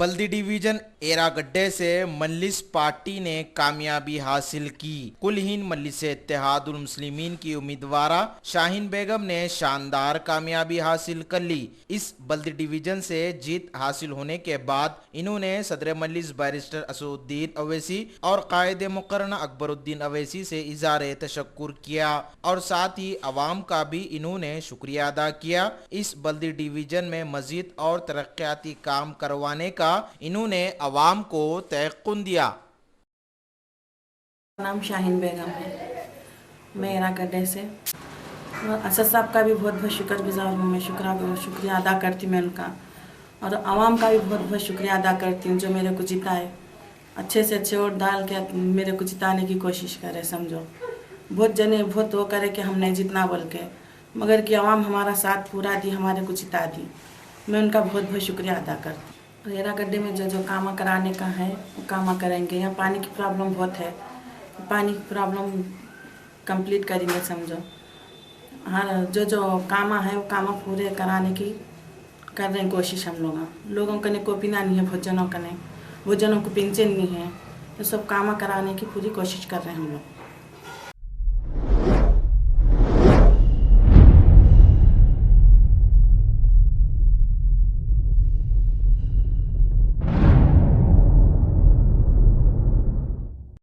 बल्दी division एरागड्डे से मजलिस party ने कामयाबी हासिल की। कुल हिंद मजलिस इत्तेहादुल मुस्लिमीन की उम्मीदवार शाहीन बेगम ने शानदार कामयाबी हासिल कर ली। इस बल्दी डिवीजन से जीत हासिल होने के बाद इन्होंने सदर मजलिस बैरिस्टर असदुद्दीन अवैसी और कायदे मुकर्रर अकबरुद्दीन अवैसी से इज़हार तशक्कुर किया और साथ ही अवाम का भी इन्होंने शुक्रिया अदा किया। इस बल्दी डिवीजन में मजीद और तरक्याती काम करवाने का इन्होंने अवाम को तयक़ुन दिया। नाम शाहीन बेगम है, मैं एरागड्डे से। और असद साहब का भी बहुत बहुत शुक्रगुजार हूँ मैं, शुक्रिया अदा करती मैं उनका, और आवाम का भी बहुत बहुत शुक्रिया अदा करती हूँ जो मेरे को जिताए, अच्छे से अच्छे वोट डाल के मेरे को जिताने की कोशिश करे। समझो बहुत जने बहुत वो करे कि हम नहीं जितना बोल के, मगर कि आवाम हमारा साथ पूरा दी, हमारे को जिता दी। मैं उनका बहुत बहुत शुक्रिया अदा करती हूँ। एरागड्डे में जो जो काम कराने का है वो काम करेंगे। यहाँ पानी की प्रॉब्लम बहुत है, पानी की प्रॉब्लम कंप्लीट करेंगे। समझो हाँ, जो जो काम है वो काम पूरे कराने की कर रहे हैं कोशिश हम लोगों का। नहीं कोपिना नहीं है, भोजनों का नहीं, भोजनों को पेंशन नहीं है, तो सब काम कराने की पूरी कोशिश कर रहे हैं हम लोग।